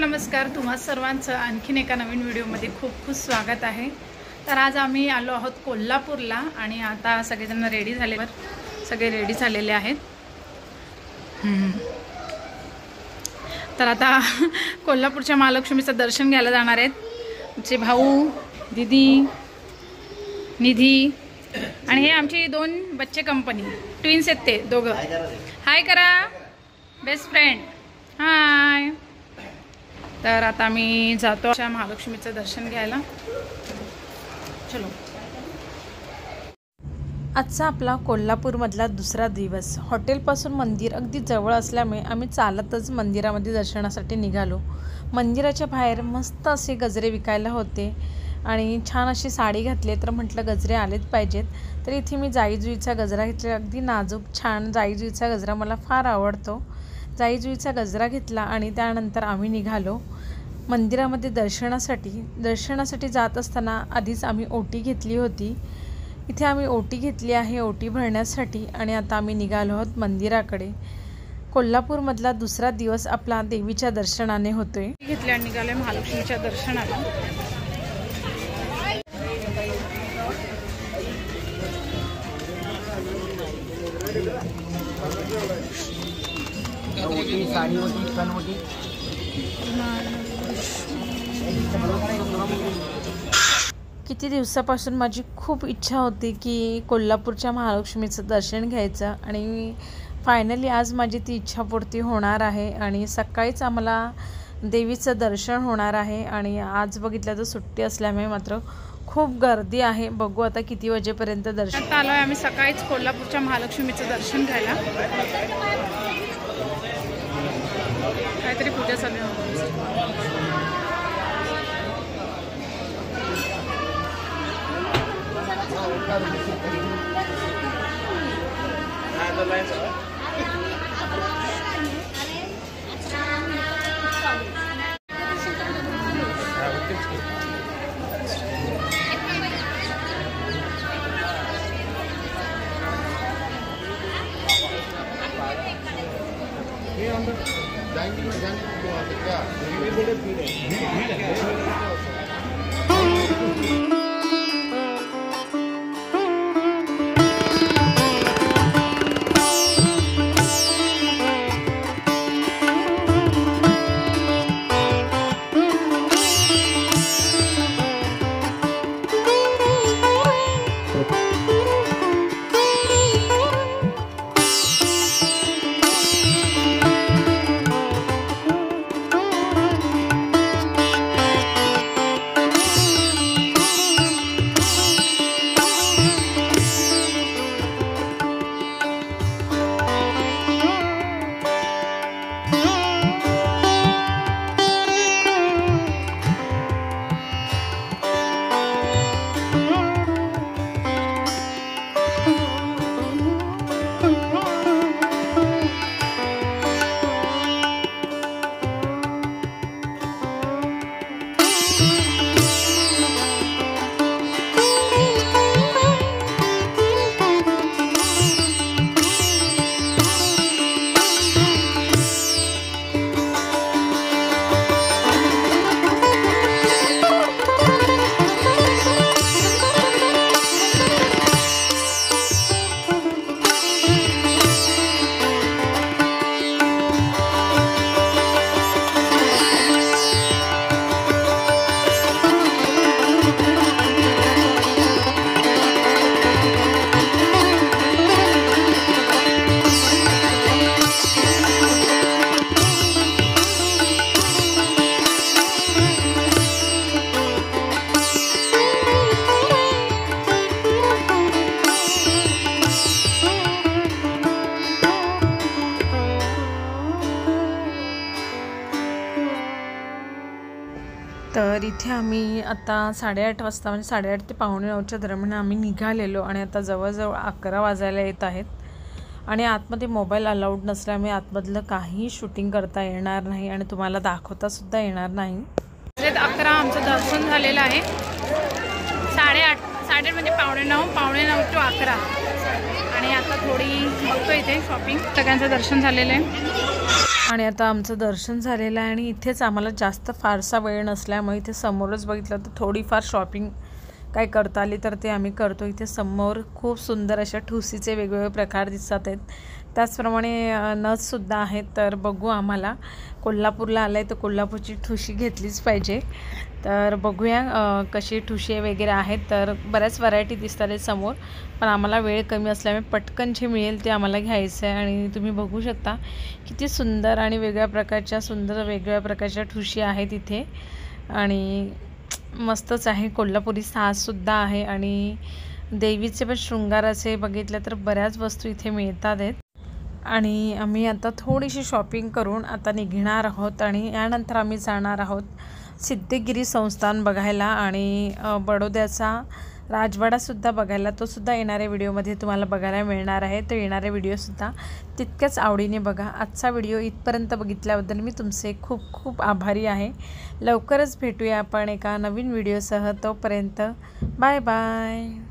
नमस्कार, तुम्हा सर्वांचं आणखीन एका नवीन व्हिडिओमध्ये खूप खूप स्वागत आहे। तर आज आम्ही आलो आहोत कोल्हापूरला आणि आता सगळेजण रेडी झालेले आहेत। तर आता कोल्हापूरच्या महालक्ष्मीचं दर्शन घ्यायला जाणार आहेत। आमचे भाऊ, दीदी, निधी आणि हे आमची दोन बच्चे कंपनी ट्विन्स आहेत, ते दोघं। हाय करा, बेस्ट फ्रेंड, हाय। तर आता आम्ही जातो महालक्ष्मीचं दर्शन घ्यायला, चलो। आजचा आपला कोल्हापूरमधला दुसरा दिवस। हॉटेलपासून मंदिर अगदी जवळ असल्यामुळे आम्ही चालतच मंदिरामध्ये दर्शनासाठी निघालो। मंदिराच्या बाहेर मस्त असे गजरे विकायला होते आणि छान अशी साडी घातली, तर म्हटलं गजरे आलेच पाहिजेत। तर इथे मी जाईजुईचा गजरा घेतला, अगदी नाजूक छान जाईजुईचा गजरा मला फार आवडतो। जाईजुईचा गजरा घेतला आणि त्यानंतर आम्ही निघालो मंदिरामध्ये दर्शनासाठी जात असताना आधीच आम्ही ओटी घेतली होती। इथे आम्ही ओटी घेतली आहे ओटी भरण्यासाठी आणि आता आम्ही निघालो आहोत मंदिराकडे। कोल्हापूरमधला दुसरा दिवस आपला देवीच्या दर्शनाने होतोय। घेतली आणि निघालोय महालक्ष्मीच्या दर्शनाला। किती दिवसापासून माझी खूप इच्छा होती की कोल्हापूरच्या महालक्ष्मीचं दर्शन घ्यायचं आणि फायनली आज माझी ती इच्छापूर्ती होणार आहे आणि सकाळीच आम्हाला देवीचं दर्शन होणार आहे। आणि आज बघितलं तर सुट्टी असल्यामुळे मात्र खूप गर्दी आहे। बघू आता किती वाजेपर्यंत दर्शन। आता आलोय आम्ही सकाळीच कोल्हापूरच्या महालक्ष्मीचं दर्शन घ्यायला। काहीतरी पूजा चालू आहे। तर इथे आम्ही आता 8:30 वाजता म्हणजे 8:30 ते 8:45च्या दरम्यान आम्ही निघालेलो आणि आता जवळजवळ 11 वाजायला येत आहेत आणि आतमध्ये मोबाईल अलाउड नसल्यामुळे आतमधलं काही शूटिंग करता येणार नाही आणि तुम्हाला दाखवता सुद्धा येणार नाही। 11 आमचं दर्शन झालेलं आहे। 8:30 म्हणजे 9:15 to 11 आणि आता थोडी बघतो इथे शॉपिंग। सगळ्यांचं दर्शन झालेलं आहे आणि आता आमचं दर्शन झालेलं आहे आणि इथेच आम्हाला जास्त फारसा वेळ नसल्यामुळे इथे समोरच बघितलं तर थोडीफार शॉपिंग काय करता आली तर ते आम्ही करतो. इथे समोर खूप सुंदर अशा ठुसीचे वेगवेगळे प्रकार दिसत आहेत. त्याचप्रमाणे नथसुद्धा आहेत. तर बघू, आम्हाला कोल्हापूरला आलं आहे तर कोल्हापूरची ठुशी घेतलीच पाहिजे. तर बघूया कशी ठुशी वगैरे आहेत. तर बऱ्याच व्हरायटी दिसतात आहेत समोर, पण आम्हाला वेळ कमी असल्यामुळे पटकन जे मिळेल ते आम्हाला घ्यायचं आहे. आणि तुम्ही बघू शकता किती सुंदर आणि वेगवेगळ्या प्रकारच्या ठुशी आहेत इथे. आणि मस्तच आहे. कोल्हापुरी साजसुद्धा आहे आणि देवीचे पण शृंगाराचे बघितलं तर बऱ्याच वस्तू इथे मिळतात आहेत. आणि आम्ही आता थोडीशी शॉपिंग करून आता निघणार आहोत आणि यानंतर आम्ही जाणार आहोत सिद्धगिरी संस्थान बघायला आणि बडोद्याचा राजवाडासुद्धा बघायला. तोसुद्धा येणाऱ्या व्हिडिओमध्ये तुम्हाला बघायला मिळणार आहे. तर येणारे व्हिडिओसुद्धा तितक्याच आवडीने बघा. आजचा व्हिडिओ इथपर्यंत बघितल्याबद्दल मी तुमचे खूप खूप आभारी आहे. लवकरच भेटूया आपण एका नवीन व्हिडिओसह. तोपर्यंत बाय बाय.